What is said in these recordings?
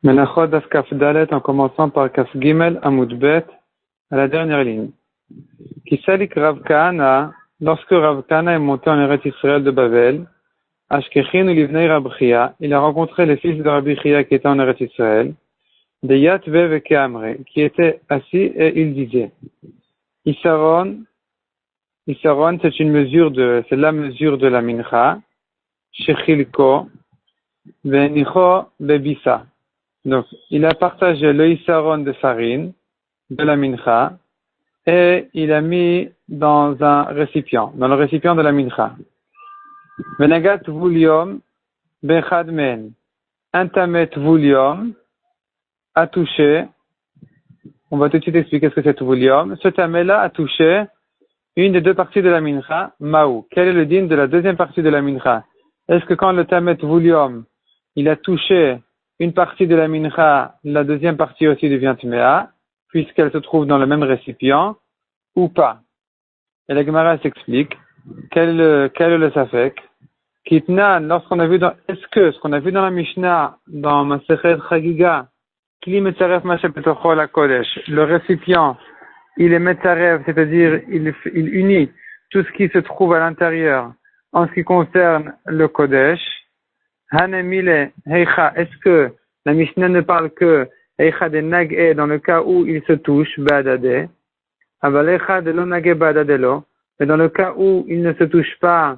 Menachot Daf Kaf Dalet en commençant par Kaf Gimel Amud Bet à la dernière ligne. Kisalik Rav Kahana, lorsque Rav Kahana est monté en Eretz Israël de Babel, Ashkechin ou Livnei Rabbi Chia, il a rencontré les fils de Rabbi Chia qui étaient en Eretz Israël, de Yatve et Keamre, qui étaient assis et ils disaient, Isaron, c'est la mesure de la mincha, Shechilko, Venicho Bebisa. Donc, il a partagé le Isaron de farine, de la mincha, et il a mis dans un récipient, dans le récipient de la mincha. Venagat vulium bechad men. Un tamet vulium a touché, on va tout de suite expliquer ce que c'est vulium. Ce tamet-là a touché une des deux parties de la mincha, maou. Quel est le din de la deuxième partie de la mincha? Est-ce que quand le tamet vulium, il a touché une partie de la mincha, la deuxième partie aussi devient tmea, puisqu'elle se trouve dans le même récipient, ou pas? Et la Gemara s'explique, quel est le safek? Kitnan, lorsqu'on a vu ce qu'on a vu dans la Mishnah, dans Masechet Chagiga, Kli Metzaref Mashe Petocho la Kodesh, le récipient, il est Metzaref, c'est-à-dire, il unit tout ce qui se trouve à l'intérieur, en ce qui concerne le Kodesh. Hanemile Heicha, est-ce que la Mishnah ne parle que Heicha de Nag'e dans le cas où il se touche, Ba'adade, Aval Heicha de lo Nag'e Ba'adadelo, mais dans le cas où il ne se touche pas,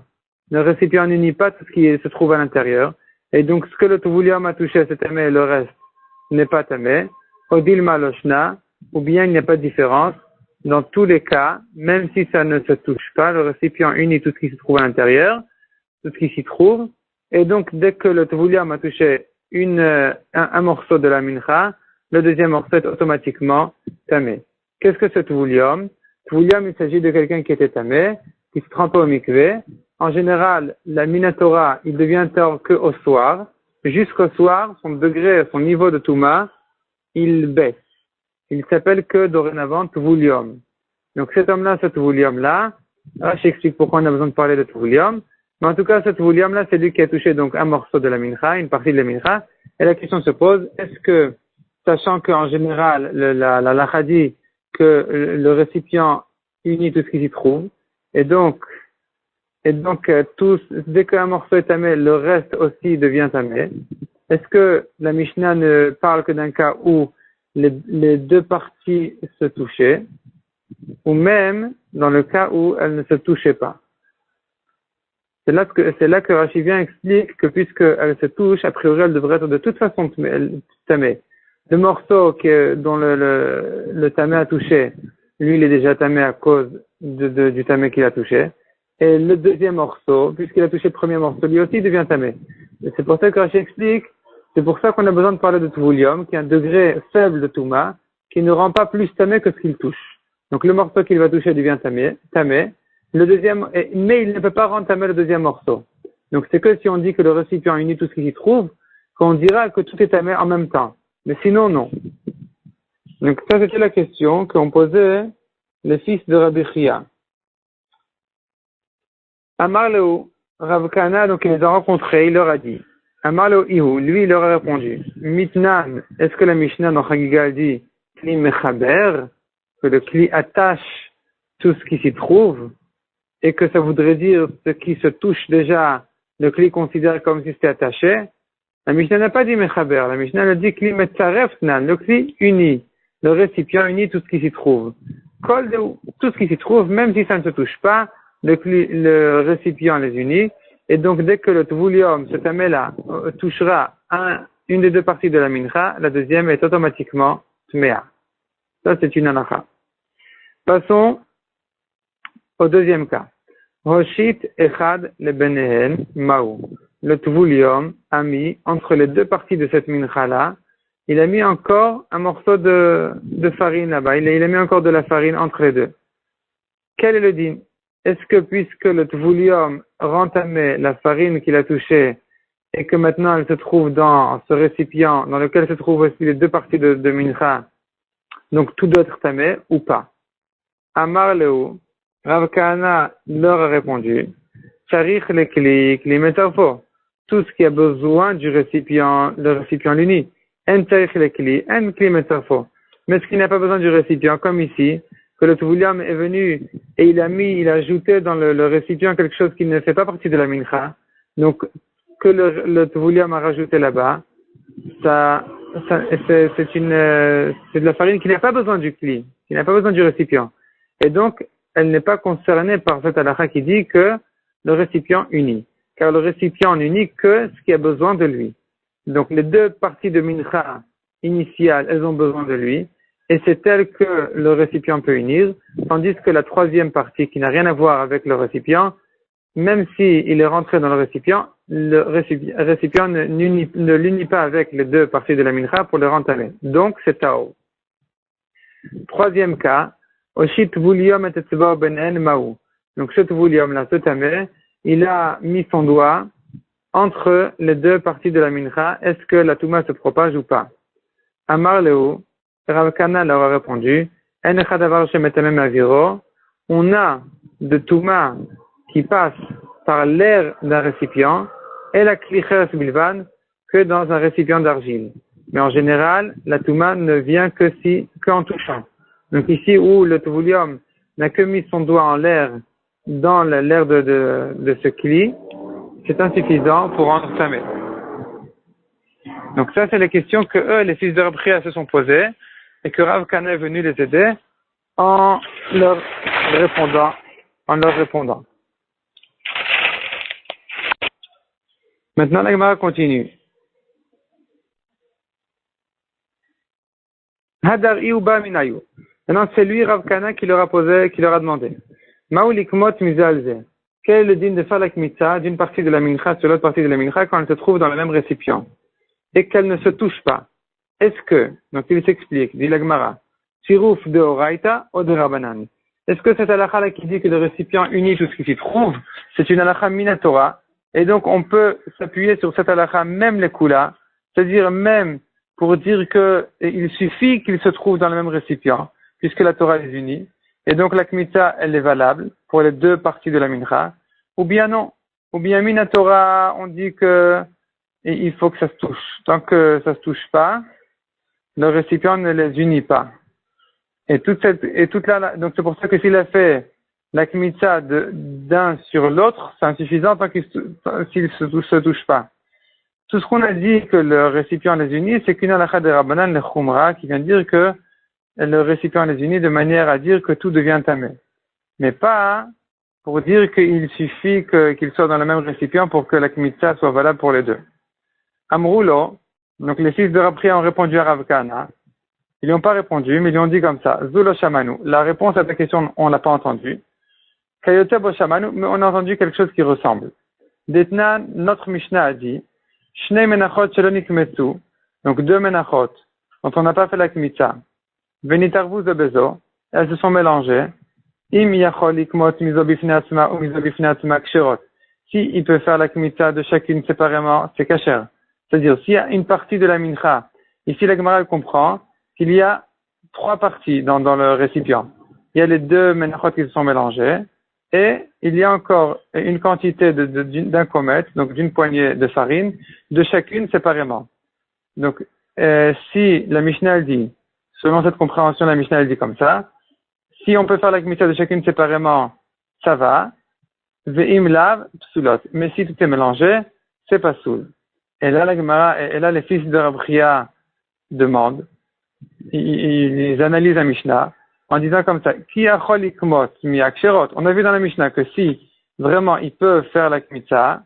le récipient n'unit pas tout ce qui se trouve à l'intérieur, et donc ce que le Tuvulium a touché, c'est tamé, et le reste n'est pas tamé, Odil Maloshna, ou bien il n'y a pas de différence, dans tous les cas, même si ça ne se touche pas, le récipient unit tout ce qui se trouve à l'intérieur, tout ce qui s'y trouve, et donc, dès que le Tuvulium a touché un morceau de la mincha, le deuxième morceau est automatiquement tamé. Qu'est-ce que ce Tuvulium? Tuvulium, il s'agit de quelqu'un qui était tamé, qui se trempait au mikvé. En général, la minatora, il devient tort que au soir. Jusqu'au soir, son degré, son niveau de Touma, il baisse. Il s'appelle que dorénavant Tuvulium. Donc cet homme-là, ce Tuvulium-là, j'explique pourquoi on a besoin de parler de Tuvulium. Mais en tout cas, ce Tuvulium-là, c'est lui qui a touché donc un morceau de la mincha, une partie de la mincha. Et la question se pose, est-ce que, sachant qu'en général, la lacha dit que le récipient unit tout ce qui s'y trouve, et donc, dès qu'un morceau est tamé, le reste aussi devient tamé. Est-ce que la Mishnah ne parle que d'un cas où les deux parties se touchaient, ou même dans le cas où elles ne se touchaient pas? C'est là que Rashi vient explique que puisqu'elle se touche, a priori elle devrait être de toute façon tamée. Le morceau dont le tamé a touché, lui il est déjà tamé à cause du tamé qu'il a touché. Et le deuxième morceau, puisqu'il a touché le premier morceau, lui aussi devient tamé. Et c'est pour ça que Rashi explique, c'est pour ça qu'on a besoin de parler de Tuvulium, qui est un degré faible de Touma, qui ne rend pas plus tamé que ce qu'il touche. Donc le morceau qu'il va toucher devient tamé. Le deuxième, mais il ne peut pas rendre tamé le deuxième morceau. Donc c'est que si on dit que le récipient unit tout ce qui s'y trouve, qu'on dira que tout est tamé en même temps. Mais sinon, non. Donc ça, c'était la question qu'ont posé les fils de Rabbi Chia. Amar Leu, Rav Kahana, donc il les a rencontrés, il leur a dit. Amar Leu Ihu, lui il leur a répondu. Mitnan, est-ce que la Mishnah dans Chagiga dit Kli Mechaber, que le Kli attache tout ce qui s'y trouve, et que ça voudrait dire ce qui se touche déjà, le Kli considère comme si c'était attaché? La Mishnah n'a pas dit Mechaber, la Mishnah a dit Kli Metzarefnan, le Kli unit, le récipient unit tout ce qui s'y trouve. Tout ce qui s'y trouve, même si ça ne se touche pas, le récipient les unit, et donc dès que le Tuvulium, ce tamé-là, touchera une des deux parties de la mincha, la deuxième est automatiquement tmea. Ça c'est une halakha. Passons au deuxième cas. Hoshit echad le benehen maou. Le Tuvulium a mis entre les deux parties de cette mincha-là, il a mis encore un morceau de farine là-bas. Il a mis encore de la farine entre les deux. Quel est le din? Est-ce que puisque le Tuvulium rend tamé la farine qu'il a touchée et que maintenant elle se trouve dans ce récipient dans lequel se trouvent aussi les deux parties de mincha, donc tout doit être tamé ou pas? Amar Leu, Rav Kahana leur a répondu, Charich le kli metarfo. Tout ce qui a besoin du récipient, le récipient l'unit. En tarich le kli, en kli metzarfo. Mais est-ce qu'il n'a pas besoin du récipient, comme ici, que le Tuvuliam est venu et il a ajouté dans le récipient quelque chose qui ne fait pas partie de la mincha. Donc, que le Tuvuliam a rajouté là-bas, c'est de la farine qui n'a pas besoin du kli, qui n'a pas besoin du récipient. Et donc, elle n'est pas concernée par cette halakha qui dit que le récipient unit. Car le récipient n'unit que ce qui a besoin de lui. Donc, les deux parties de mincha initiales, elles ont besoin de lui. Et c'est elle que le récipient peut unir. Tandis que la troisième partie, qui n'a rien à voir avec le récipient, même s'il est rentré dans le récipient ne l'unit pas avec les deux parties de la mincha pour le rentamer. Donc, c'est Tao. Troisième cas, Oshit Vulium et Tetzba Benen Maou. Donc, ce Vulium là, ce tamé, il a mis son doigt entre les deux parties de la mincha. Est-ce que la touma se propage ou pas? Amar Leu, Rav Kana leur a répondu, En echadavar shemetamem aviro. On a de touma qui passe par l'air d'un récipient et la klicheres bilvan que dans un récipient d'argile. Mais en général, la touma ne vient qu'en touchant. Donc ici où le tuvulium n'a que mis son doigt en l'air dans l'air de ce kli, c'est insuffisant pour rendre tamé. Donc ça, c'est les questions que eux, les fils de Rav Chia, se sont posées et que Rav Kana est venu les aider en leur répondant. Maintenant, la Gemara continue. Hadar iuba minayu. Maintenant, c'est lui, Rav Kana, qui leur a demandé. Ma'ulikmot mizalze. Quel est le din de faire la kmitza d'une partie de la mincha sur l'autre partie de la mincha quand elle se trouve dans le même récipient et qu'elle ne se touche pas? Est-ce que, donc il s'explique, dit la Gemara, Sirouf de Oraita ou de Rabanan. Est-ce que cette halakha là qui dit que le récipient unit tout ce qui s'y trouve, c'est une halakha minatora, et donc on peut s'appuyer sur cette halakha même les kula, c'est-à-dire même pour dire que il suffit qu'il se trouve dans le même récipient, puisque la Torah les unit, et donc la kmitza elle est valable pour les deux parties de la mincha, ou bien non, ou bien minatora on dit que il faut que ça se touche. Tant que ça se touche pas, le récipient ne les unit pas. Donc c'est pour ça que s'il a fait la kmitza d'un sur l'autre, c'est insuffisant tant s'il se touche pas. Tout ce qu'on a dit que le récipient les unit, c'est qu'une halakha de Rabbanan, le Khumra, qui vient dire que le récipient les unit de manière à dire que tout devient tamé. Mais pas pour dire qu'il suffit qu'il soit dans le même récipient pour que la kmitza soit valable pour les deux. Amroulo, donc les fils de Rav Chia ont répondu à Rav Kana. Ils n'ont pas répondu, mais ils ont dit comme ça. Zulo Shamanu. La réponse à ta question, on l'a pas entendue. Kayotebo Shamanu, mais on a entendu quelque chose qui ressemble. Detnan, notre Mishnah a dit, Shnei menachot shelonik metsu, donc deux menachot, dont on n'a pas fait la kmitza. Venitarvu zebezo, elles se sont mélangées. Im yachol ikmot mizo bifnei atzma ou mizo bifnei atzma ksherot. Si il peut faire la kmitza de chacune séparément, c'est kasher. C'est-à-dire, s'il y a une partie de la mincha, ici la Gemara comprend qu'il y a trois parties dans le récipient. Il y a les deux menachot qui se sont mélangés, et il y a encore une quantité d'un comète, donc d'une poignée de farine, de chacune séparément. Donc, si la Mishnah elle dit, selon cette compréhension, la Mishnah elle dit comme ça, si on peut faire la kmitza de chacune séparément, ça va. Ve'im lav psulot. Mais si tout est mélangé, c'est pas soul. Et là, la Gemara, et là, les fils de Rav Chia demandent, ils analysent la Mishnah, en disant comme ça, Ki achol ikmot mi aksherot. On a vu dans la Mishnah que si, vraiment, ils peuvent faire la kmitza,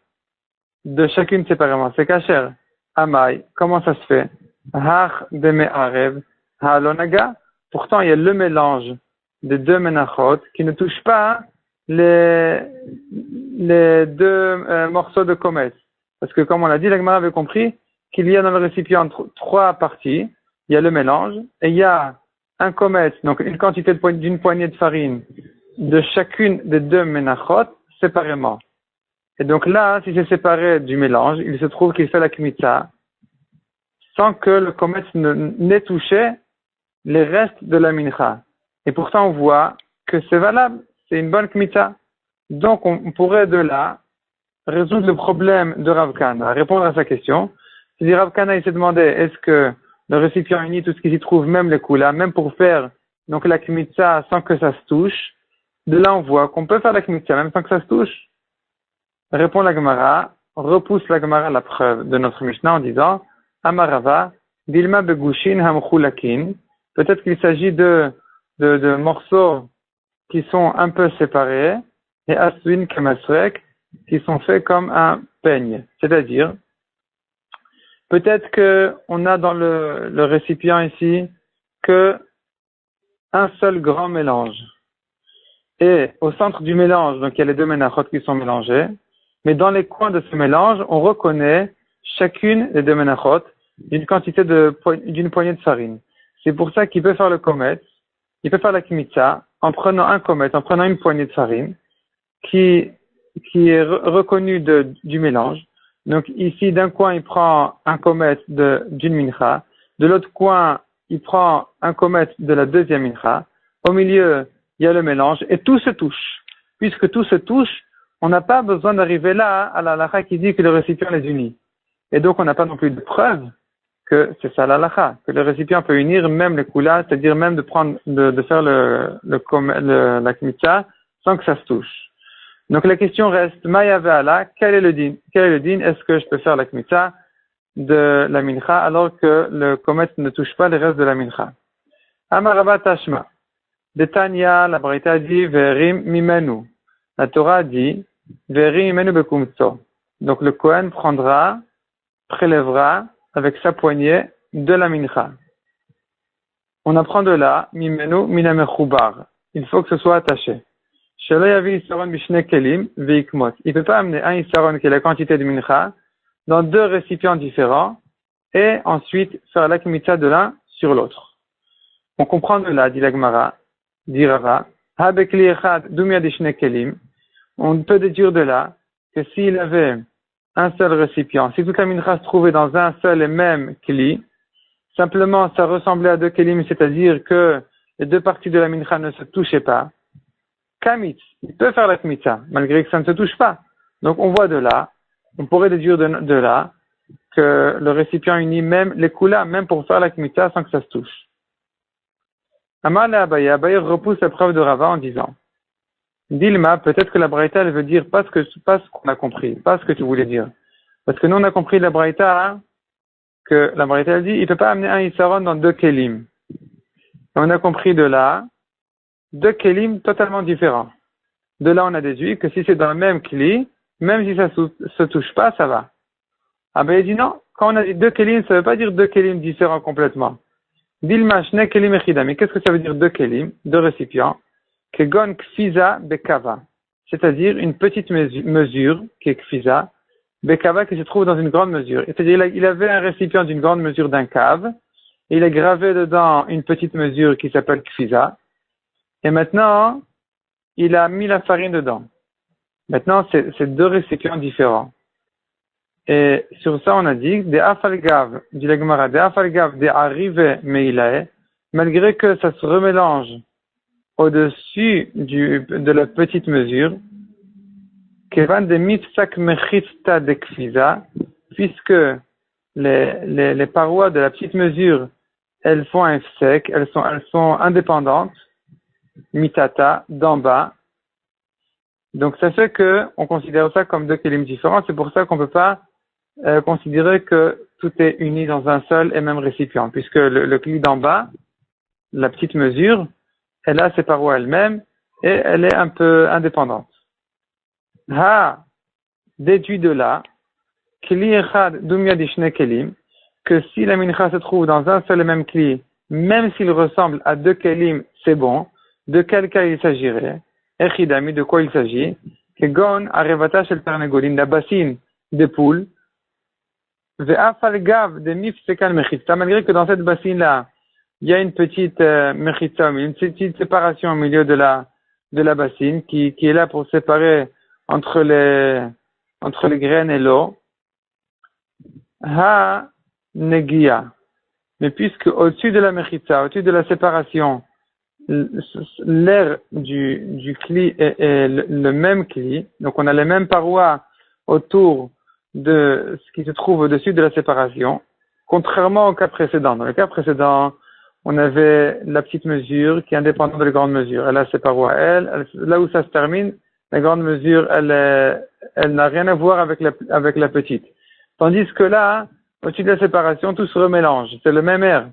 de chacune séparément, c'est kasher. Amai, comment ça se fait? Hach de me'arev, ha'alonaga. Pourtant, il y a le mélange des deux menachot qui ne touchent pas les deux morceaux de comète. Parce que comme on l'a dit, la Gemara avait compris qu'il y a dans le récipient trois parties. Il y a le mélange et il y a un comète, donc une quantité d'une poignée de farine de chacune des deux menachot séparément. Et donc là, si c'est séparé du mélange, il se trouve qu'il fait la kmitza sans que le comète n'ait touché les restes de la mincha. Et pourtant, on voit que c'est valable, c'est une bonne kmitza. Donc, on pourrait de là résoudre le problème de Rav Kana, répondre à sa question. C'est-à-dire, Rav Kana, il s'est demandé, est-ce que le récipient uni, tout ce qui s'y trouve, même les koulas, même pour faire donc la kmitza sans que ça se touche, de là on voit qu'on peut faire la kmitza même sans que ça se touche. Répond la Gemara, repousse la Gemara la preuve de notre Mishnah en disant Amarava, Dilma begushin hamchulakin. Peut-être qu'il s'agit de morceaux qui sont un peu séparés, et aswin kamasrek, qui sont faits comme un peigne. C'est-à-dire, peut-être que on a dans le récipient ici que un seul grand mélange. Et au centre du mélange, donc il y a les deux menachot qui sont mélangés, mais dans les coins de ce mélange, on reconnaît chacune des deux menachot d'une quantité d'une poignée de farine. C'est pour ça qu'il peut faire le kometz, il peut faire la kmitza en prenant un kometz, en prenant une poignée de farine qui est reconnue du mélange. Donc ici, d'un coin, il prend un kometz d'une mincha, de l'autre coin, il prend un kometz de la deuxième mincha, au milieu, il y a le mélange, et tout se touche. Puisque tout se touche, on n'a pas besoin d'arriver là à la halakha qui dit que le récipient les unit. Et donc, on n'a pas non plus de preuve que c'est ça la halakha, que le récipient peut unir même les koulas, c'est-à-dire même de faire la kmitza sans que ça se touche. Donc, la question reste, Maya ve'ala, quel est le din? Quel est le din? Est-ce que je peux faire la kmitza de la mincha alors que le kometz ne touche pas les restes de la mincha? Amarava tashma. De Tanya, la Braïta dit Verim mimenu. La Torah dit Verim mimenu bekumtso. Donc le Kohen prélèvera avec sa poignée de la mincha. On apprend de là mimenu minamechubar. Il faut que ce soit attaché. Shelo yavi isaron bishne kelim veikmot. Il ne peut pas amener un isaron qui est la quantité de mincha dans deux récipients différents et ensuite faire la kmitza de l'un sur l'autre. On comprend de là, dit la Gemara, dit Rava, on peut déduire de là que s'il avait un seul récipient, si toute la mincha se trouvait dans un seul et même kli, simplement ça ressemblait à deux kelim, c'est-à-dire que les deux parties de la mincha ne se touchaient pas, kamitz, il peut faire la kmitza, malgré que ça ne se touche pas. Donc on voit de là, on pourrait déduire de là que le récipient unit même les koulas, même pour faire la kmitza sans que ça se touche. Amar le Abaye, Abaye repousse la preuve de Rava en disant Dilma, peut-être que la Braïta elle veut dire pas ce qu'on a compris, pas ce que tu voulais dire. Parce que nous on a compris la Braïta que la Braïta elle dit il peut pas amener un Issaron dans deux Kélim. Et on a compris de là deux Kélim totalement différents. De là on a déduit que si c'est dans le même Kli, même si ça se touche pas, ça va. Abaye dit non, quand on a dit deux Kélim, ça veut pas dire deux Kélim différents complètement. Dilma shne kelim echida. Mais qu'est-ce que ça veut dire deux kelim, deux récipients? Kegon kfiza bekava. C'est-à-dire une petite mesure, qui est kfiza, bekava qui se trouve dans une grande mesure. C'est-à-dire il avait un récipient d'une grande mesure d'un cave, et il a gravé dedans une petite mesure qui s'appelle kfiza, et maintenant, il a mis la farine dedans. Maintenant, c'est deux récipients différents. Et sur ça, on a dit, des afalgav, dit la Gemara, des afalgav, des arrivées meilae, malgré que ça se remélange au-dessus de la petite mesure, kevan de mitsak mechitsta de kfiza, puisque les parois de la petite mesure, elles font un sec, elles sont indépendantes, mitata, d'en bas. Donc ça fait que on considère ça comme deux kelim différents, c'est pour ça qu'on peut pas considérer que tout est uni dans un seul et même récipient, puisque le kli d'en bas, la petite mesure, elle a ses parois elle-même et elle est un peu indépendante. Déduit de là, kli echad dumya dishne kelim, que si la mincha se trouve dans un seul et même kli, même s'il ressemble à deux kelim, c'est bon. De quel cas il s'agirait? Echidami, de quoi il s'agit? Kegon arevata shel tarnegolim, la bassine des poules. Malgré que dans cette bassine-là, il y a une petite mechitza, une petite séparation au milieu de la bassine qui est là pour séparer entre les graines et l'eau. Ha negia. Mais puisque au-dessus de la mechitza, au-dessus de la séparation, l'air du kli est le même kli, donc on a les mêmes parois autour de ce qui se trouve au-dessus de la séparation, Contrairement au cas précédent. Dans le cas précédent, on avait la petite mesure qui est indépendante de la grande mesure. Elle a ses parois. Là où ça se termine, la grande mesure, elle n'a rien à voir avec la petite. Tandis que là, au-dessus de la séparation, tout se remélange. C'est le même air.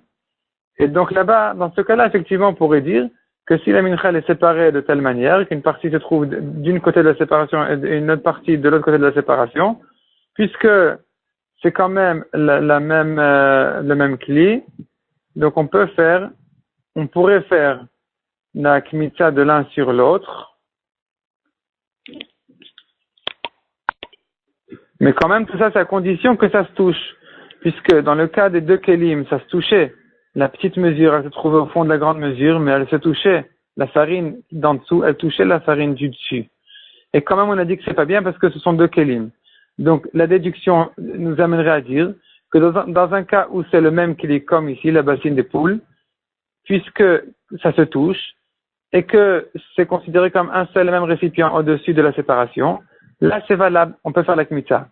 Et donc là-bas, dans ce cas-là, effectivement, on pourrait dire que si la mincha est séparée de telle manière, qu'une partie se trouve d'une côté de la séparation et une autre partie de l'autre côté de la séparation, puisque c'est quand même le même cli, donc on pourrait faire la kmitza de l'un sur l'autre, mais quand même tout ça, c'est à condition que ça se touche, puisque dans le cas des deux kelim, ça se touchait. La petite mesure, elle se trouvait au fond de la grande mesure, mais elle se touchait. La farine d'en dessous, elle touchait la farine du dessus. Et quand même, on a dit que c'est pas bien parce que ce sont deux kelim. Donc, la déduction nous amènerait à dire que dans un cas où c'est le même keli, comme ici, la bassine des poules, puisque ça se touche, et que c'est considéré comme un seul et même récipient au-dessus de la séparation, là, c'est valable, on peut faire la kmitza.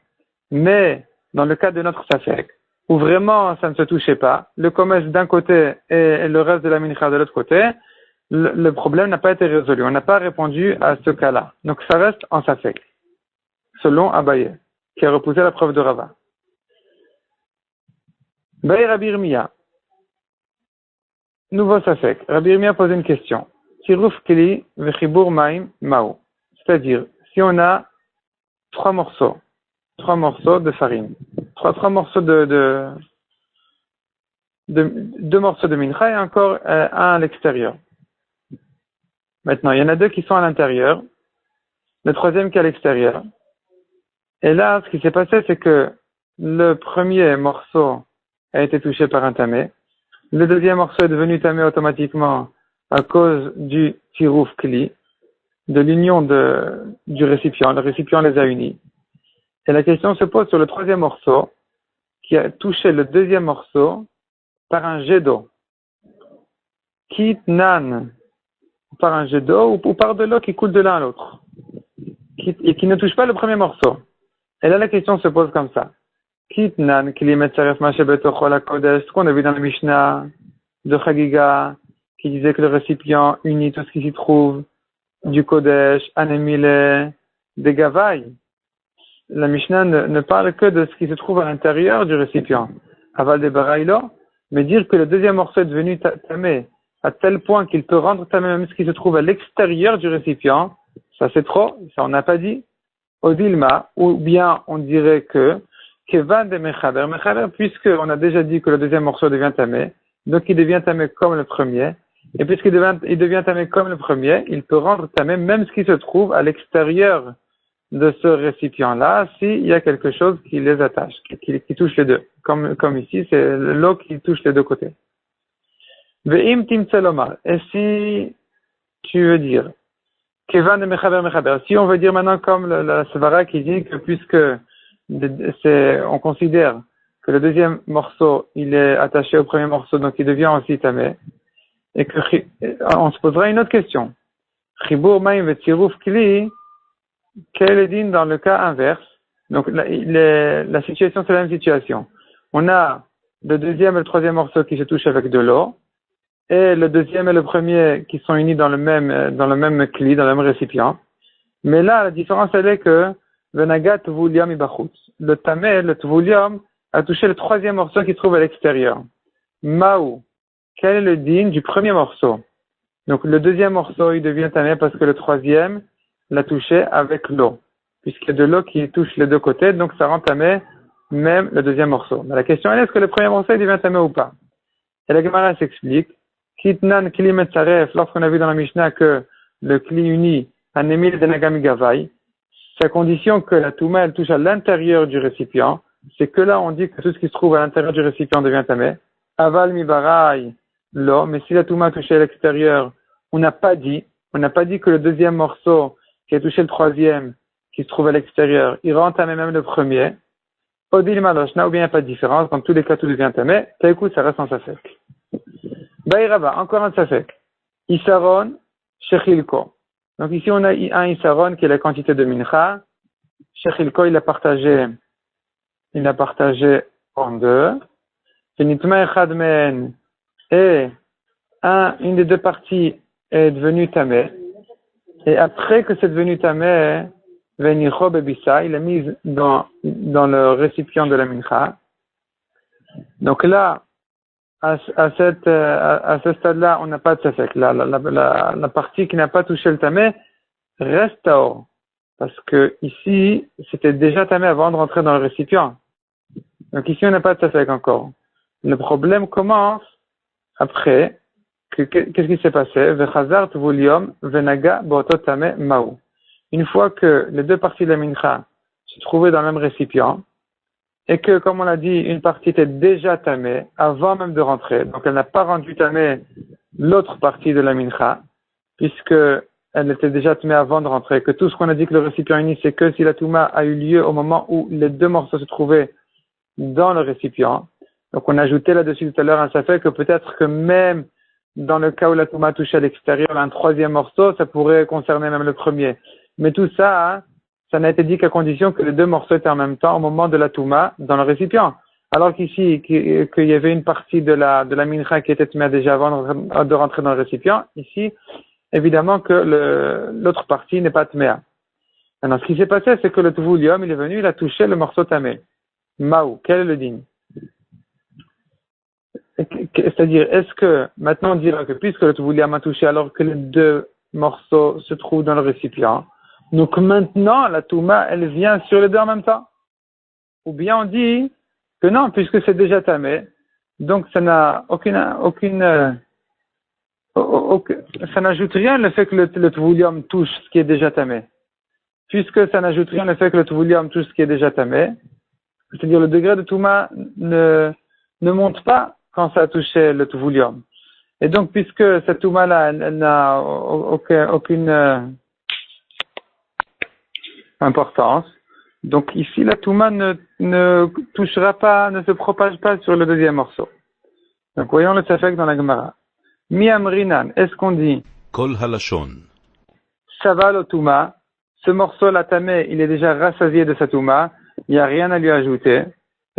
Mais, dans le cas de notre safek, où vraiment ça ne se touchait pas, le commerce d'un côté et le reste de la mincha de l'autre côté, le problème n'a pas été résolu. On n'a pas répondu à ce cas-là. Donc ça reste en safek, selon Abaye, qui a repoussé la preuve de Rava. Baye Rabbi Yirmiya, nouveau safek. Rabbi Yirmiya pose une question. Tiruf keli vechibur maim mao. C'est-à-dire, si on a trois morceaux de farine, trois morceaux deux morceaux de mincha et encore un à l'extérieur. Maintenant, il y en a deux qui sont à l'intérieur, le troisième qui est à l'extérieur. Et là, ce qui s'est passé, c'est que le premier morceau a été touché par un tamé. Le deuxième morceau est devenu tamé automatiquement à cause du tirouf kli, de l'union du récipient. Le récipient les a unis. Et la question se pose sur le troisième morceau, qui a touché le deuxième morceau par un jet d'eau. Kitnan, par un jet d'eau ou par de l'eau qui coule de l'un à l'autre. Et qui ne touche pas le premier morceau. Et là, la question se pose comme ça. Kitnan, ce qu'on a vu dans le Mishnah de Chagiga, qui disait que le récipient unit tout ce qui s'y trouve, du Kodesh, Anemile, des Gavaï. La Mishnah ne parle que de ce qui se trouve à l'intérieur du récipient. Aval de Baraïlo, mais dire que le deuxième morceau est devenu tamé à tel point qu'il peut rendre tamé même ce qui se trouve à l'extérieur du récipient, ça c'est trop, ça on n'a pas dit. Odilma, ou bien on dirait que Kevan de Mechaber, puisque on a déjà dit que le deuxième morceau devient tamé, donc il devient tamé comme le premier, et puisqu'il devient tamé comme le premier, il peut rendre tamé même ce qui se trouve à l'extérieur de ce récipient-là, s'il y a quelque chose qui les attache, qui touche les deux. Comme ici, c'est l'eau qui touche les deux côtés. Ve'im timtselomar. Et si tu veux dire, Kevan de Mechaber, si on veut dire maintenant comme la Svara qui dit que puisque on considère que le deuxième morceau, il est attaché au premier morceau, donc il devient aussi tamé, et que, on se posera une autre question. Chibur maim ve'tziruf kli, quel est dit dans le cas inverse? Donc, la situation, c'est la même situation. On a le deuxième et le troisième morceau qui se touchent avec de l'eau, et le deuxième et le premier qui sont unis dans le même cli, dans le même récipient. Mais là, la différence, elle est que Venagat Tvuliam Ibachutz. Le tamé, le Tvuliam, a touché le troisième morceau qui se trouve à l'extérieur. Maou. Quel est le din du premier morceau? Donc, le deuxième morceau, il devient tamé parce que le troisième l'a touché avec l'eau. Puisqu'il y a de l'eau qui touche les deux côtés, donc ça rend tamé même le deuxième morceau. Mais la question est, est-ce que le premier morceau, il devient tamé ou pas? Et la Gemara s'explique. Kitnan kli metzaref, lorsqu'on a vu dans la Mishnah que le kli uni, anemil de nagami gavai, c'est à condition que la touma, elle touche à l'intérieur du récipient. C'est que là, on dit que tout ce qui se trouve à l'intérieur du récipient devient tamé. Aval mi barai, l'eau, mais si la touma a touché à l'extérieur, on n'a pas dit que le deuxième morceau qui a touché le troisième, qui se trouve à l'extérieur, il rend tamé même le premier. Odil maloshna, ou bien il n'y a pas de différence, dans tous les cas, tout devient tamé. Écoute, ça reste en safek. Baïrava, encore un safek. Isaron, Shechilko. Donc ici, on a un Isaron qui est la quantité de mincha. Shechilko, il a partagé en deux. Nitma echad men, et une des deux parties est devenue tamé, et après que c'est devenu tamé, venicho bebissa, il est mis dans le récipient de la mincha. Donc là, à ce stade-là, on n'a pas de safek. La partie qui n'a pas touché le tamé reste taor. Parce que ici, c'était déjà tamé avant de rentrer dans le récipient. Donc ici, on n'a pas de safek encore. Le problème commence après. Qu'est-ce qui s'est passé? Vechazar tvulium venaga boto tamé maou. Une fois que les deux parties de la mincha se trouvaient dans le même récipient, et que, comme on l'a dit, une partie était déjà tamée avant même de rentrer, donc elle n'a pas rendu tamée l'autre partie de la mincha, puisque elle était déjà tamée avant de rentrer, que tout ce qu'on a dit que le récipient uni, c'est que si la touma a eu lieu au moment où les deux morceaux se trouvaient dans le récipient. Donc on a ajouté là-dessus tout à l'heure un safek que peut-être que même dans le cas où la touma touche à l'extérieur un troisième morceau, ça pourrait concerner même le premier. Mais tout ça, hein, ça n'a été dit qu'à condition que les deux morceaux étaient en même temps au moment de la touma dans le récipient. Alors qu'ici, qu'il y avait une partie de la mincha qui était tamée déjà avant de rentrer dans le récipient, ici, évidemment que l'autre partie n'est pas tamée. Alors ce qui s'est passé, c'est que le tvulium, il est venu, il a touché le morceau tamé. Maou, quel est le din? C'est-à-dire, est-ce que, maintenant on dira que puisque le tvulium a touché alors que les deux morceaux se trouvent dans le récipient, donc maintenant la touma, elle vient sur les deux en même temps? Ou bien on dit que non, puisque c'est déjà tamé, donc ça n'a ça n'ajoute rien le fait que le tvulium touche ce qui est déjà tamé. Puisque ça n'ajoute rien le fait que le tvulium touche ce qui est déjà tamé, c'est-à-dire le degré de touma ne monte pas quand ça a touché le tvulium. Et donc, puisque cette touma-là, elle n'a aucune importance, donc ici, la touma ne touchera pas, ne se propage pas sur le deuxième morceau. Donc, voyons le safek dans la Gemara. Mi amrinan, est-ce qu'on dit Kol halashon. Shaval o touma, ce morceau-là tamé, il est déjà rassasié de sa touma, il n'y a rien à lui ajouter.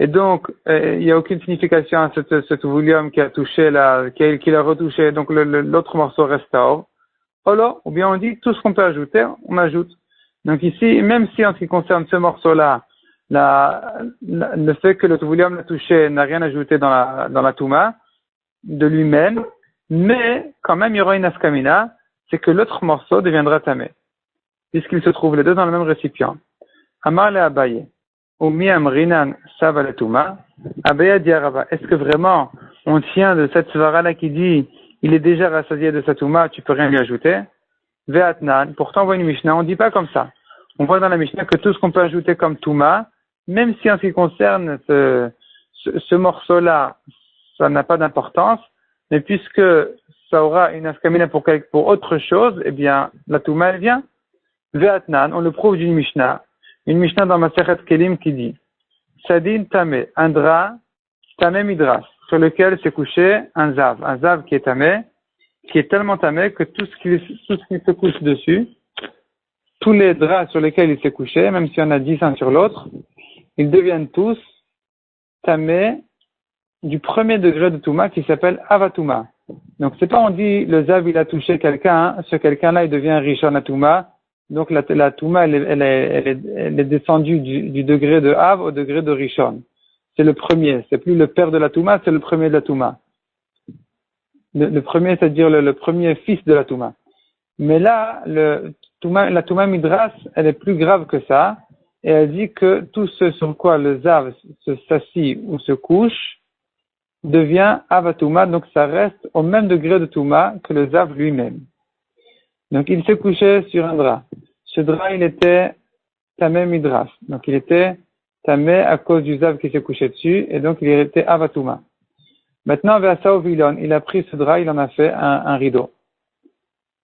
Et donc, il n'y a aucune signification à ce tvulium qui a touché qui l'a retouché, donc l'autre morceau reste hors. Ou bien on dit, tout ce qu'on peut ajouter, on ajoute. Donc ici, même si en ce qui concerne ce morceau-là, le fait que le tvulium l'a touché n'a rien ajouté dans la touma, de lui-même, mais quand même il y aura une askamina, c'est que l'autre morceau deviendra tamé, puisqu'ils se trouvent les deux dans le même récipient. Amar le Abaye. Omiam rinan savaletuma. Abaye dit à Rava, est-ce que vraiment on tient de cette svara-là qui dit il est déjà rassasié de sa touma, tu peux rien lui ajouter? Ve'atnan, pourtant on voit une Mishnah, on dit pas comme ça. On voit dans la Mishnah que tout ce qu'on peut ajouter comme touma, même si en ce qui concerne ce morceau-là, ça n'a pas d'importance, mais puisque ça aura une askamina pour autre chose, eh bien la touma elle vient. Ve'atnan, on le prouve d'une Mishnah. Une Mishnah dans Masechet Kelim qui dit Sadin Tamé, un drap, Tamé Midras, sur lequel s'est couché un zav qui est tamé, qui est tellement tamé que tout ce qui se couche dessus, tous les draps sur lesquels il s'est couché, même s'il y en a 10 un sur l'autre, ils deviennent tous tamés du premier degré de Touma qui s'appelle Avatouma. Donc c'est pas on dit le zav il a touché quelqu'un, ce quelqu'un-là il devient Rishon Touma. Donc la Touma, elle est descendue du degré de Av au degré de Rishon. C'est le premier. C'est plus le père de la Touma, c'est le premier de la Touma. Le premier, c'est-à-dire le premier fils de la Touma. Mais là, la Touma Midras, elle est plus grave que ça. Et elle dit que tout ce sur quoi le Zav s'assit ou se couche devient Avatouma. Donc ça reste au même degré de Touma que le Zav lui-même. Donc, il s'est couché sur un drap. Ce drap, il était tamé midras. Donc, il était tamé à cause du zav qui s'est couché dessus, et donc il était avatouma. Maintenant, Ve'asao vilon, il a pris ce drap, il en a fait un rideau.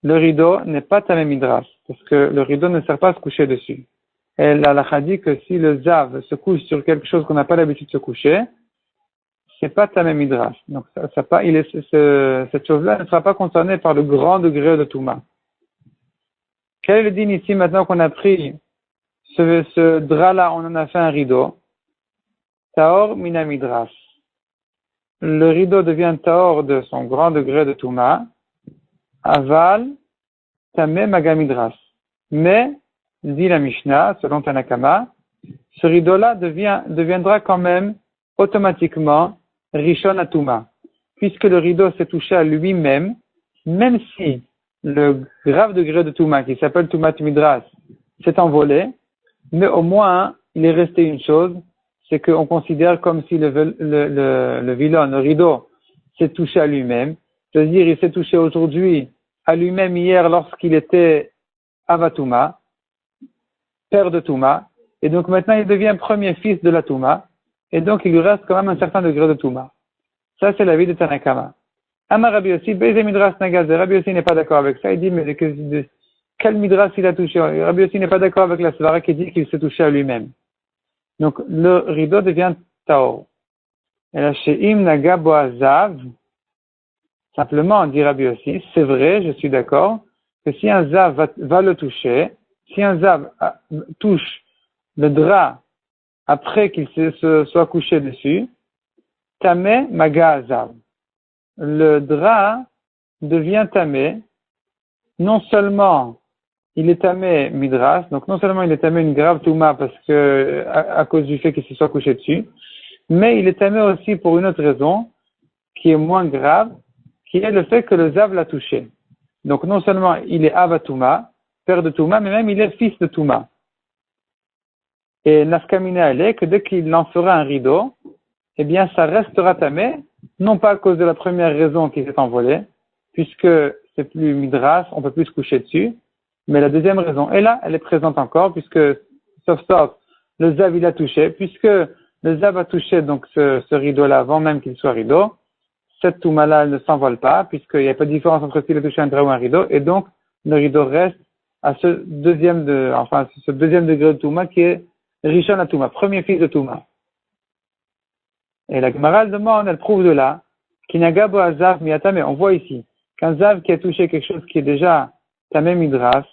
Le rideau n'est pas tamé midras, parce que le rideau ne sert pas à se coucher dessus. Et la halakha dit que si le zav se couche sur quelque chose qu'on n'a pas l'habitude de se coucher, c'est pas tamé midras. Donc, cette chose-là ne sera pas concernée par le grand degré de touma. Quel est le din ici maintenant qu'on a pris ce drap-là, on en a fait un rideau? Taor mina midras. le rideau devient Tahor de son grand degré de Touma, Aval, Tamé Magamidras. Mais, dit la Mishnah, selon Tanakama, ce rideau-là deviendra quand même automatiquement Rishon Atuma, puisque le rideau s'est touché à lui-même, même si le grave degré de Touma, qui s'appelle Tumat Midras, s'est envolé, mais au moins, il est resté une chose, c'est qu'on considère comme si le vilon, le rideau, s'est touché à lui-même. C'est-à-dire, il s'est touché aujourd'hui à lui-même hier lorsqu'il était Avatuma, père de Touma, et donc maintenant il devient premier fils de la Touma, et donc il lui reste quand même un certain degré de Touma. Ça, c'est l'avis de Tanakama. Amar Rabbi Yossi, Beze Midras Nagaz, Rabbi Yossi n'est pas d'accord avec ça, il dit, mais quel Midras il a touché? Rabbi Yossi n'est pas d'accord avec la Svara qui dit qu'il s'est touché à lui-même. Donc, le rideau devient Taor. Et là, chez Im Naga Boazav, simplement, dit Rabbi Yossi, c'est vrai, je suis d'accord, que si un Zav va le toucher, si un Zav touche le drap après qu'il se soit couché dessus, Tamé Maga Zav. Le drap devient Tamé, non seulement il est tamé midras, donc non seulement il est tamé une grave touma parce que à cause du fait qu'il se soit couché dessus, mais il est tamé aussi pour une autre raison qui est moins grave, qui est le fait que le zav l'a touché. Donc non seulement il est avatouma, père de touma, mais même il est fils de touma. Et nafkamina elle est que dès qu'il en fera un rideau, eh bien ça restera tamé, non pas à cause de la première raison qui s'est envolée, puisque c'est plus midras, on peut plus se coucher dessus. Mais la deuxième raison est là, elle est présente encore, puisque, sauf, le Zav il a touché, puisque le Zav a touché donc ce rideau-là avant même qu'il soit rideau, cette Touma-là, elle ne s'envole pas, puisqu'il n'y a pas de différence entre s'il a touché un drap ou un rideau, et donc le rideau reste à ce deuxième degré de Touma qui est Rishon à Touma, premier fils de Touma. Et la Gemara demande, elle prouve de là, Kinaga bo Zav miyatame, on voit ici, qu'un Zav qui a touché quelque chose qui est déjà Tamé Midras,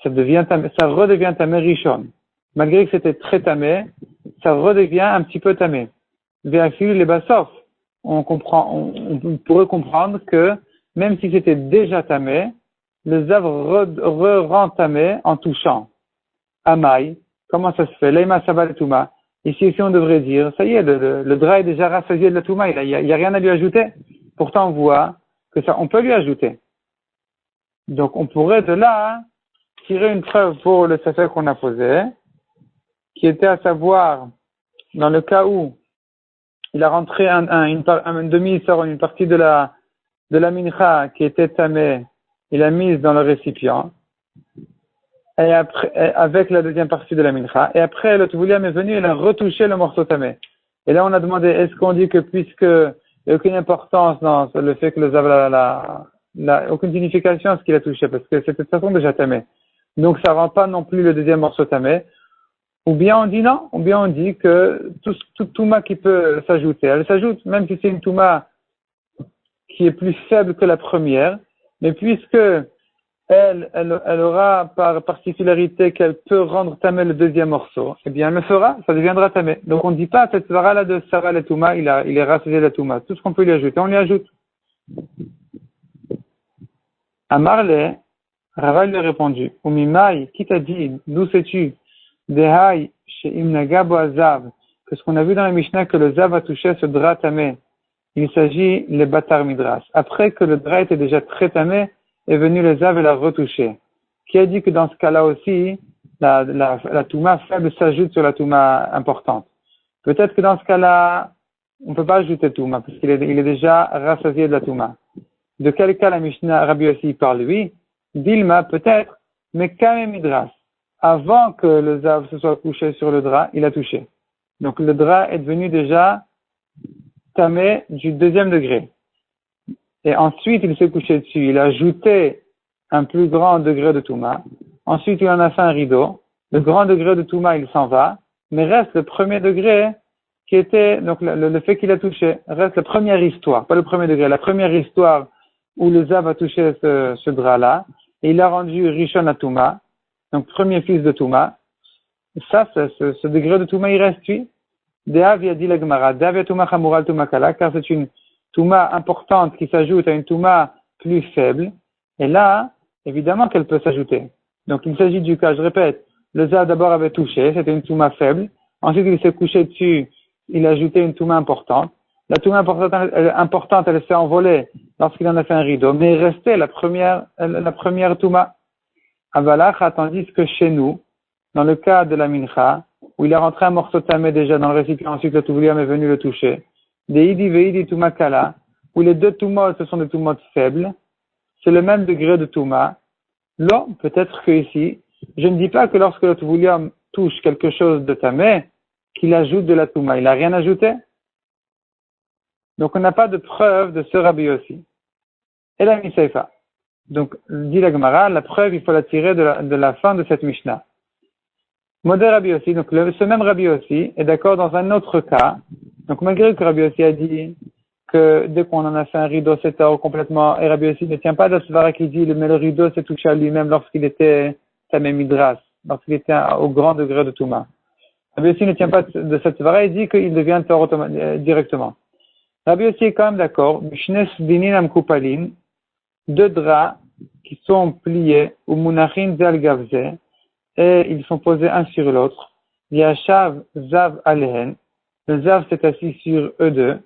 ça redevient tamé rishon. Malgré que c'était très tamé, ça redevient un petit peu tamé. Vérifier les bassof. On pourrait comprendre que même si c'était déjà tamé, le zav rend tamé en touchant. Amaï, comment ça se fait? Leima sabal touma. Ici, on devrait dire, ça y est, le drap est déjà rassasié de la touma, il y a rien à lui ajouter. Pourtant, on voit que ça, on peut lui ajouter. Donc, on pourrait de là tirer une preuve pour le safek qu'on a posé, qui était à savoir, dans le cas où il a rentré un demi-sort, une partie de la mincha qui était tamée, il a mise dans le récipient, et après, avec la deuxième partie de la mincha, et après, le Tvouliyam est venu, il a retouché le morceau tamé. Et là, on a demandé, est-ce qu'on dit que puisque il n'y a aucune importance dans le fait que le Zav aucune signification à ce qu'il a touché, parce que c'est de toute façon déjà tamé. Donc, ça rend pas non plus le deuxième morceau tamé. Ou bien on dit non, ou bien on dit que toute touma qui peut s'ajouter, elle s'ajoute, même si c'est une touma qui est plus faible que la première, mais puisque elle aura par particularité qu'elle peut rendre tamé le deuxième morceau, eh bien elle le fera, ça deviendra tamé. Donc on ne dit pas cette svara là de Sarah la touma, il est rassasié la touma. Tout ce qu'on peut lui ajouter, on lui ajoute. Amarle, Rava lui a répondu, Umimai, qui t'a dit, d'où sais-tu, Dehai, chez Imnaga Boazav, que ce qu'on a vu dans la Mishnah, que le Zav a touché ce drap tamé, il s'agit les Batar Midras. Après que le drap était déjà très tamé, est venu le Zav et l'a retouché. Qui a dit que dans ce cas-là aussi, la Touma faible s'ajoute sur la Touma importante. Peut-être que dans ce cas-là, on ne peut pas ajouter Touma, parce qu'il est déjà rassasié de la Touma. De quel cas la Mishnah Rabbi Yossi parle lui? Dilma peut-être, mais Kamé Midras. Avant que le Zav se soit couché sur le drap, il a touché. Donc le drap est devenu déjà tamé du deuxième degré. Et ensuite il s'est couché dessus. Il a ajouté un plus grand degré de Touma. Ensuite il en a fait un rideau. Le grand degré de Touma il s'en va. Mais reste le premier degré qui était, donc le fait qu'il a touché, reste la première histoire, pas le premier degré, la première histoire où le Zav a touché ce drap-là, et il a rendu Rishon à Touma, donc premier fils de Touma. Ça, ce degré de Touma, il reste, lui. De'av yadi la Gemara, De'av yatuma chamura tuma kala, car c'est une touma importante qui s'ajoute à une touma plus faible. Et là, évidemment qu'elle peut s'ajouter. Donc il s'agit du cas, je répète, le Zav d'abord avait touché, c'était une touma faible. Ensuite il s'est couché dessus, il a ajouté une touma importante. La touma importante, elle s'est envolée lorsqu'il en a fait un rideau, mais il restait la première touma. Avalacha, tandis que chez nous, dans le cas de la mincha, où il a rentré un morceau tamé déjà dans le récipient, ensuite le touvuliam est venu le toucher, des idi veidi touma kala, où les deux toumot, ce sont des toumot faibles, c'est le même degré de touma. Là, peut-être que ici, je ne dis pas que lorsque le touvuliam touche quelque chose de tamé, qu'il ajoute de la touma, il n'a rien ajouté. Donc on n'a pas de preuve de ce rabbi aussi. Et la misaifa. Donc, dit la Gemara, la preuve, il faut la tirer de la fin de cette Mishnah. Modé Rabbi aussi, donc ce même Rabbi aussi est d'accord dans un autre cas. Donc malgré que Rabbi aussi a dit que dès qu'on en a fait un rideau, c'est tort complètement, et Rabbi aussi ne tient pas de ce svara qui dit mais le rideau s'est touché à lui-même lorsqu'il était tamé midras, lorsqu'il était au grand degré de Touma. Rabbi aussi ne tient pas de cette svara, il dit qu'il devient tort directement. Rabbi aussi est quand même d'accord, Mishnes dininam kupalin, deux draps qui sont pliés, ou munachin zal gavze, et ils sont posés un sur l'autre. Yashav zav alehen, le zav s'est assis sur eux deux,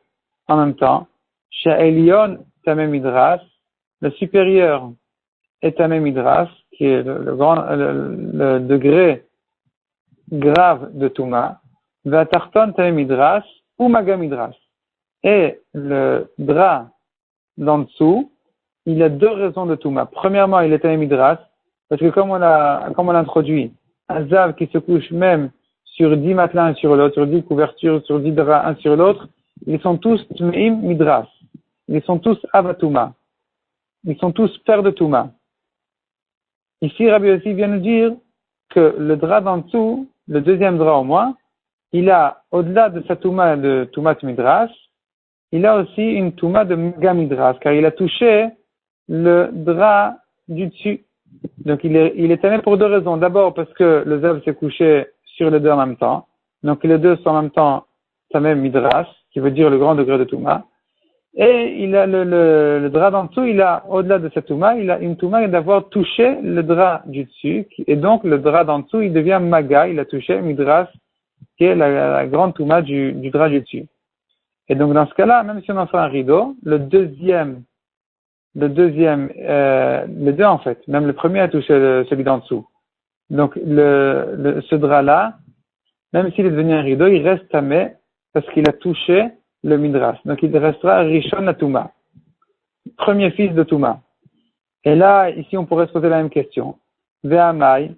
en même temps. Sha'elion tamé midras, le supérieur est tamé midras, qui est le degré grave de Touma. Vatarton tamé midras, ou maga midras. Et le drap d'en dessous, il a deux raisons de Touma. Premièrement, il est un midras, parce que comme on l'a introduit, un zav qui se couche même sur 10 matelas un sur l'autre, sur 10 couvertures, sur 10 draps un sur l'autre, ils sont tous tmeim midras. Ils sont tous avatuma. Ils sont tous pères de Touma. Ici, Rabbi aussi vient nous dire que le drap d'en dessous, le deuxième drap au moins, il a, au-delà de sa Touma de Toumat midras, il a aussi une Touma de Gamidras, car il a touché le drap du dessus. Donc il est tamé pour deux raisons. D'abord parce que le zav s'est couché sur les deux en même temps. Donc les deux sont en même temps tamé midras, qui veut dire le grand degré de Touma. Et il a le drap d'en dessous, il a, au-delà de cette Touma, il a une Touma d'avoir touché le drap du dessus. Et donc le drap d'en dessous, il devient maga, il a touché midras, qui est la grande Touma du drap du dessus. Et donc, dans ce cas-là, même si on en fait un rideau, les deux en fait, même le premier a touché celui d'en dessous. Donc, ce drap-là, même s'il est devenu un rideau, il reste tamé parce qu'il a touché le midras. Donc, il restera Rishon à Touma. Premier fils de Touma. Et là, ici, on pourrait se poser la même question. Ve'amai,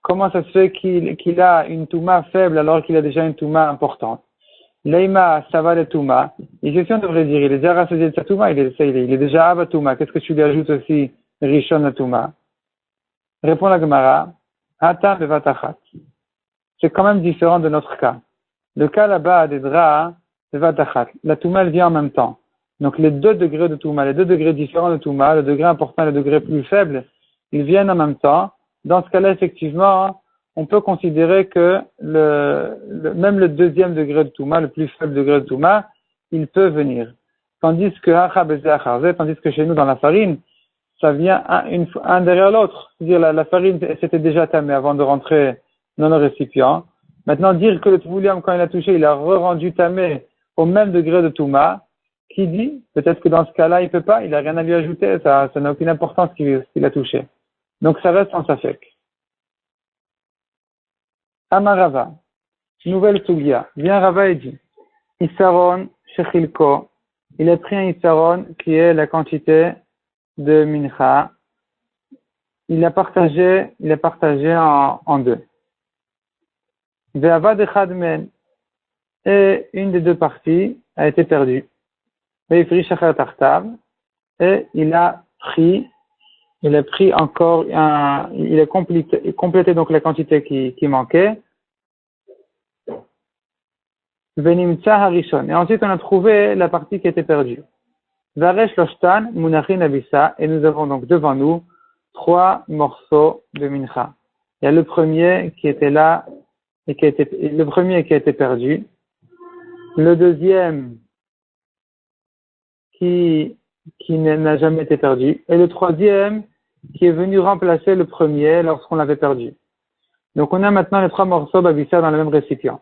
comment ça se fait qu'il a une Touma faible alors qu'il a déjà une Touma importante? Leima, ça va le Touma. Ici, on devrait dire, il est déjà rassasié de sa Touma, il est déjà Abba Touma. Qu'est-ce que tu lui ajoutes aussi, Rishon à Touma? Répond la Gemara, Ata bevatachat. C'est quand même différent de notre cas. Le cas là-bas des draps, bevatachat. La Touma, elle vient en même temps. Donc, les deux degrés de Touma, les deux degrés différents de Touma, le degré important et le degré plus faible, ils viennent en même temps. Dans ce cas-là, effectivement, on peut considérer que même le deuxième degré de Touma, le plus faible degré de Touma, il peut venir. Tandis que chez nous, dans la farine, ça vient un derrière l'autre. C'est-à-dire, la farine, c'était déjà tamée avant de rentrer dans le récipient. Maintenant, dire que le Tvouliam, quand il a touché, il a re-rendu tamé au même degré de Touma, qui dit, peut-être que dans ce cas-là, il peut pas, il a rien à lui ajouter, ça n'a aucune importance qu'il a touché. Donc, ça reste en safek. Amarava, nouvelle Sugia. Vient Rava et dit, Issaron Shechilko, il a pris un Issaron qui est la quantité de Mincha. Il a partagé en deux. Ve'avad echad men, et une des deux parties a été perdue. Ve'ifri shacher tartav, et il a pris encore il a complété donc la quantité qui manquait. Venimtsa harishon. Et ensuite, on a trouvé la partie qui était perdue. Varesh loshtan munachin abissa. Et nous avons donc devant nous 3 morceaux de mincha. Il y a le premier qui était là, le premier qui a été perdu. le deuxième qui n'a jamais été perdu, et le troisième qui est venu remplacer le premier lorsqu'on l'avait perdu. Donc on a maintenant les trois morceaux babissa dans le même récipient.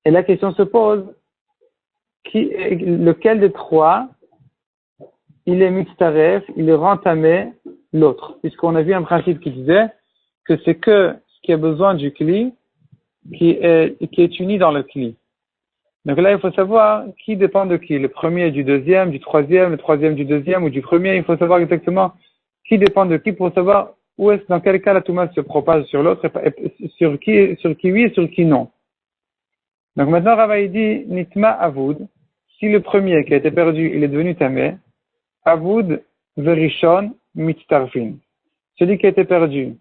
Et la question se pose, lequel des trois, il est mitzaref, il est rentamé l'autre, puisqu'on a vu un principe qui disait que c'est que ce qui a besoin du cli qui est uni dans le cli. Donc là, il faut savoir qui dépend de qui. Le premier du deuxième, du troisième, le troisième du deuxième ou du premier. Il faut savoir exactement qui dépend de qui pour savoir dans quel cas la touma se propage sur l'autre, et sur qui oui et sur qui non. Donc maintenant, Rava dit, Nitma Avoud, si le premier qui a été perdu, il est devenu tamé, Avoud Verishon Mitztarfin. Celui qui a été perdu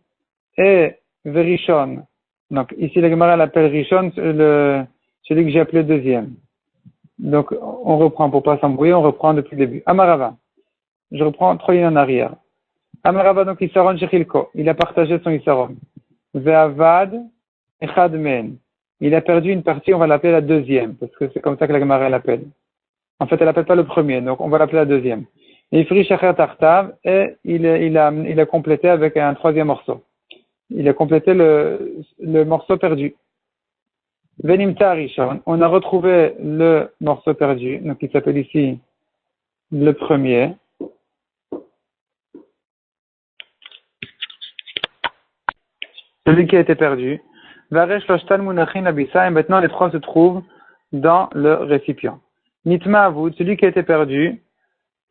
et Verishon, donc ici la Gemara l'appelle Rishon, celui que j'ai appelé deuxième. Donc on reprend pour pas s'embrouiller, on reprend depuis le début. Amarava, je reprends 3 lignes en arrière. Amarava donc Isaron Shechilko, il a partagé son Isaron. Ve'avad Echad Men. Il a perdu une partie, on va l'appeler la deuxième, parce que c'est comme ça que la Gemara l'appelle. En fait, elle l'appelle pas le premier, donc on va l'appeler la deuxième. Et Ifri Shacher Tartav, et il a complété avec un troisième morceau. Il a complété le morceau perdu. Venimta Rishon, on a retrouvé le morceau perdu, donc il s'appelle ici le premier. Celui qui a été perdu. Varesh Loshtan Munachin Abissa, et maintenant les trois se trouvent dans le récipient. Nitma Avoud, celui qui a été perdu,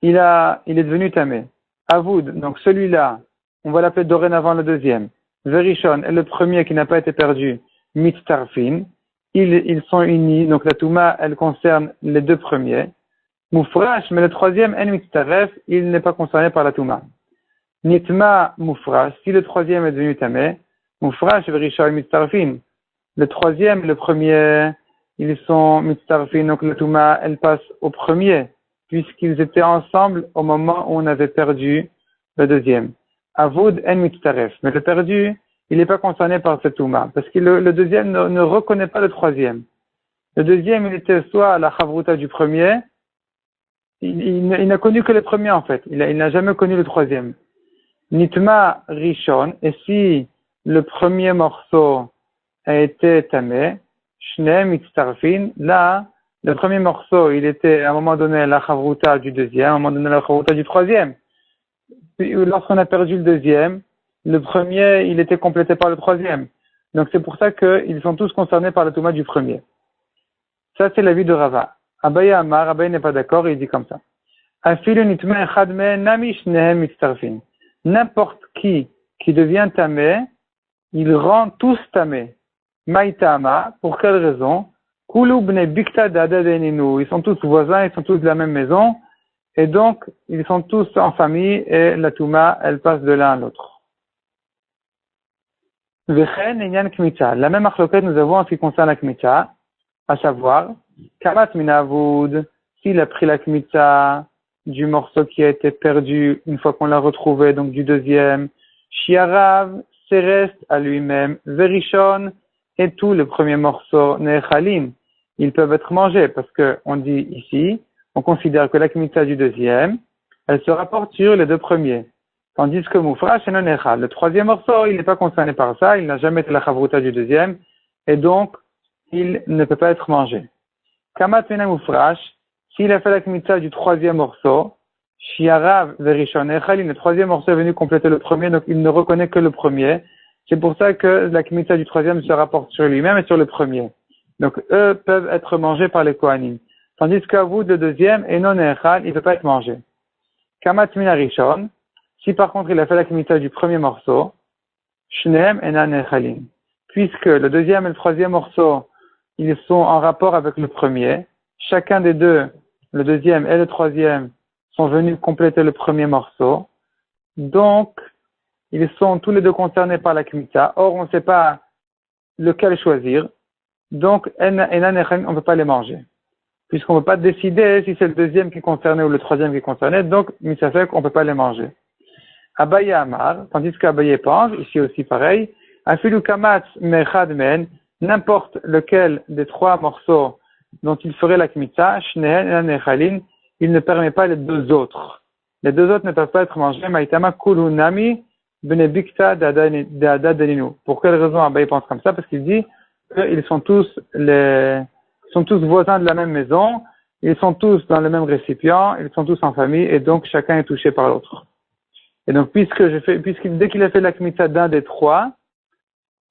il est devenu tamé. Avoud, donc celui-là, on va l'appeler dorénavant le deuxième. Verishon est le premier qui n'a pas été perdu, Mitztarfin. Ils sont unis, donc la touma, elle concerne les deux premiers. Moufrash, mais le troisième, En Mitztaref, il n'est pas concerné par la touma. Nitma Moufrash, si le troisième est devenu tamé, Moufrash, Verishon, Mitztarfin. Le troisième et le premier, ils sont Mitztarfin, donc la touma, elle passe au premier, puisqu'ils étaient ensemble au moment où on avait perdu le deuxième. Avoud En Mitztaref, mais le perdu, il n'est pas concerné par cette touma, parce que le deuxième ne reconnaît pas le troisième. Le deuxième, il était soit à la chavruta du premier, il n'a connu que le premier en fait, il n'a jamais connu le troisième. Nitma Rishon, et si le premier morceau a été tamé, Shne Mitztarfin, là, le premier morceau, il était à un moment donné la chavruta du deuxième, à un moment donné la chavruta du troisième. Puis lorsqu'on a perdu le deuxième, le premier, il était complété par le troisième. Donc c'est pour ça qu'ils sont tous concernés par la touma du premier. Ça, c'est l'avis de Rava. Abaye Amar, Abaye n'est pas d'accord, il dit comme ça. N'importe qui devient tamé, il rend tous tamé. Maïtama, pour quelle raison? Ils sont tous voisins, ils sont tous de la même maison, et donc ils sont tous en famille, et la touma, elle passe de l'un à l'autre. La même achloket nous avons en ce qui concerne la kmitza, à savoir, kamat minavoud, s'il a pris la kmitza du morceau qui a été perdu une fois qu'on l'a retrouvé, donc du deuxième, shiarav, c'est reste à lui-même, verishon, et tout le premier morceau, nechalim, ils peuvent être mangés, parce que on dit ici, on considère que la kmitza du deuxième, elle se rapporte sur les deux premiers. Tandis que Moufra, c'est non echad. Le troisième morceau, il n'est pas concerné par ça, il n'a jamais été la chavruta du deuxième, et donc, il ne peut pas être mangé. Kamat mena Moufrash, s'il a fait la kmitza du troisième morceau, Shiarav verishon echalim, le troisième morceau est venu compléter le premier, donc il ne reconnaît que le premier. C'est pour ça que la kmitza du troisième se rapporte sur lui-même et sur le premier. Donc, eux peuvent être mangés par les kohanim. Tandis qu'à vous, le deuxième, et non echad, il ne peut pas être mangé. Kamat mina rishon, si par contre il a fait la kmitza du premier morceau, shneem enan echalim. Puisque le deuxième et le troisième morceau, ils sont en rapport avec le premier, chacun des deux, le deuxième et le troisième, sont venus compléter le premier morceau. Donc, ils sont tous les deux concernés par la kmitza. Or, on ne sait pas lequel choisir. Donc, enan echalim, on ne peut pas les manger. Puisqu'on ne peut pas décider si c'est le deuxième qui est concerné ou le troisième qui est concerné. Donc, misafek, on ne peut pas les manger. Abaye Amar, tandis qu'Abaye pense, ici aussi pareil, Afilu Kamatz Mechad Men, n'importe lequel des trois morceaux dont il ferait la kmitza, il ne permet pas les deux autres. Les deux autres ne peuvent pas être mangés. Maïtama kulunami benebikta d'adadelinu. Pour quelle raison Abaye pense comme ça? Parce qu'il dit qu'ils sont tous voisins de la même maison, ils sont tous dans le même récipient, ils sont tous en famille, et donc chacun est touché par l'autre. Et donc, dès qu'il a fait la kmitza d'un des trois,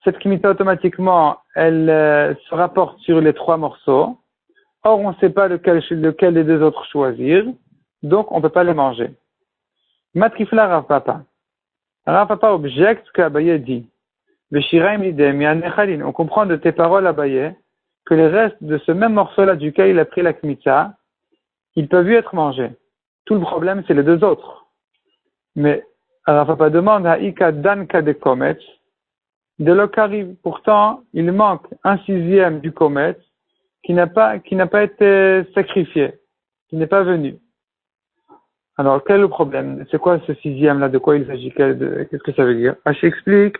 cette kmitza automatiquement, elle se rapporte sur les trois morceaux. Or, on ne sait pas lequel des deux autres choisir, donc on ne peut pas les manger. Matkifla Rav Papa. Rav Papa objecte qu'Abaye dit, on comprend de tes paroles, Abaye, que les restes de ce même morceau-là duquel il a pris la kmitza, ils peuvent être mangés. Tout le problème, c'est les deux autres. Mais Rav Papa demande à Ika Danka de Kometz, de l'Okariv. Pourtant, il manque un sixième du Kometz qui n'a pas été sacrifié, qui n'est pas venu. Alors, quel est le problème? C'est quoi ce sixième-là? De quoi il s'agit? Qu'est-ce que ça veut dire? Rashi explique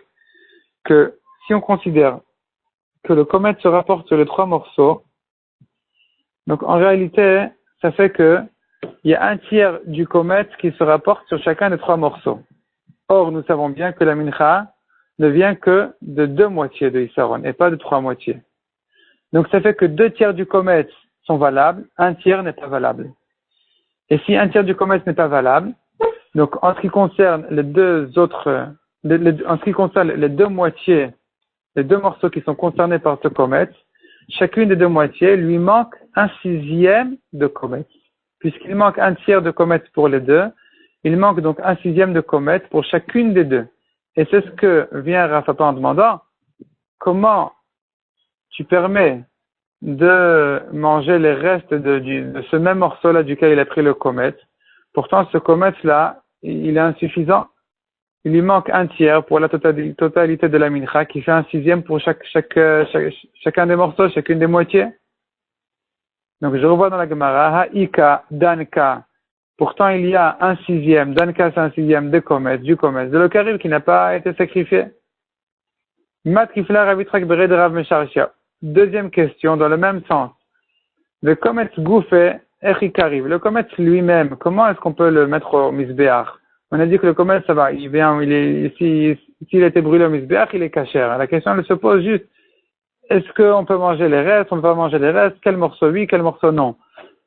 que si on considère que le Kometz se rapporte sur les trois morceaux, donc en réalité, ça fait que il y a un tiers du Kometz qui se rapporte sur chacun des trois morceaux. Or, nous savons bien que la mincha ne vient que de 2 moitiés de Isaron et pas de 3 moitiés. Donc, ça fait que 2 tiers du Kometz sont valables, 1 tiers n'est pas valable. Et si 1 tiers du Kometz n'est pas valable, donc en ce qui concerne les deux moitiés, les 2 morceaux qui sont concernés par ce Kometz, chacune des 2 moitiés lui manque un sixième de Kometz. Puisqu'il manque 1 tiers de Kometz pour les deux, il manque donc un sixième de Kometz pour chacune des deux. Et c'est ce que vient Rav Papa en demandant, comment tu permets de manger les restes de ce même morceau-là duquel il a pris le Kometz. Pourtant, ce Kometz-là, il est insuffisant. Il lui manque 1 tiers pour la totalité de la mincha, qui fait un sixième pour chacun des morceaux, chacune des moitiés. Donc, je revois dans la Gemara, Ha'ika, Danka. Pourtant, il y a un sixième, Danka c'est un sixième du Kometz, de l'Okariv qui n'a pas été sacrifié. Matkifla Ravitrak Bered Rav Mesharshia. Deuxième question, dans le même sens. Le Kometz Goufé, Echikariv. Le Kometz lui-même, comment est-ce qu'on peut le mettre au Misbéach? On a dit que le Kometz, ça va, s'il a été brûlé au Misbéach, il est kasher. La question, elle se pose juste, est-ce qu'on peut manger les restes, on ne peut pas manger les restes, quel morceau oui, quel morceau non?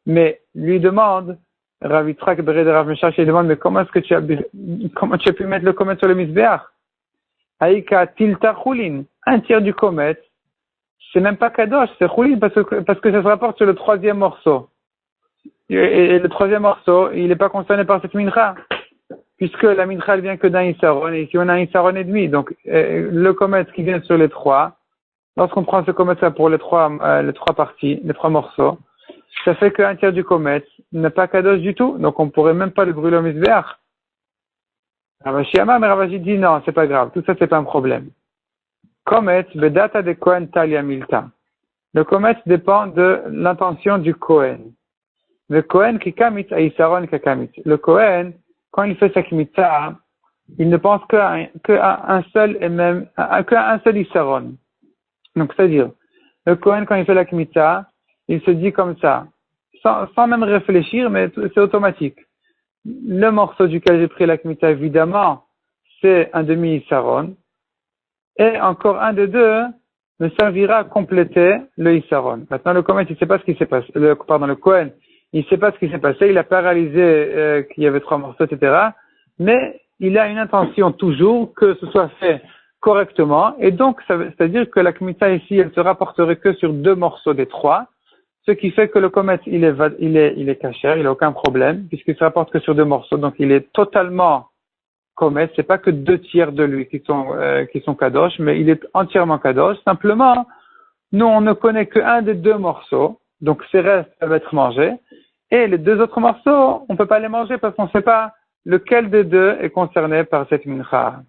Mais, lui demande, Ravitrak Bered Rav Mesharshia, il demande, mais comment tu as pu mettre le Kometz sur le Misbéach? Aïka tilta chulin, 1 tiers du Kometz, c'est même pas kadosh, c'est chulin parce que ça se rapporte sur le 3e morceau. Et le 3e morceau, il n'est pas concerné par cette mincha, puisque la mincha elle vient que d'un isaron, et ici on a un isaron et demi. Donc le Kometz qui vient sur les 3, lorsqu'on prend ce Kometz là pour les trois parties, les 3 morceaux, ça fait que 1 tiers du Kometz n'est pas kadosh du tout, donc on pourrait même pas le brûler au misbéach. Ravashi Amar, mais Ravashi dit non, c'est pas grave, tout ça c'est pas un problème. Kometz, bedata de Kohen talia milta. Le Kometz dépend de l'intention du Kohen. Le Kohen qui kamit a isaron kakamit. Le Kohen, quand il fait sa kmitza, il ne pense qu'à un seul isaron. Donc c'est-à-dire, le Kohen quand il fait la kmitza, il se dit comme ça, sans même réfléchir, mais c'est automatique. Le morceau duquel j'ai pris la kmitza, évidemment, c'est un demi-isaron. Et encore un des deux me servira à compléter le isaron. Maintenant, le Kohen, il sait pas ce qui s'est passé. Le Kohen, il sait pas ce qui s'est passé. Il a pas réalisé qu'il y avait 3 morceaux, etc. Mais il a une intention toujours que ce soit fait correctement. Et donc, c'est-à-dire que la kmitza ici, elle se rapporterait que sur 2 morceaux des 3. Ce qui fait que le Kometz, il est kasher, il n'a aucun problème, puisqu'il se rapporte que sur 2 morceaux. Donc, il est totalement Kometz. C'est pas que 2 tiers de lui qui sont kadosh, mais il est entièrement kadosh. Simplement, nous, on ne connaît qu'un des 2 morceaux. Donc, ces restes peuvent être mangés. Et les 2 autres morceaux, on peut pas les manger parce qu'on ne sait pas lequel des 2 est concerné par cette mincha.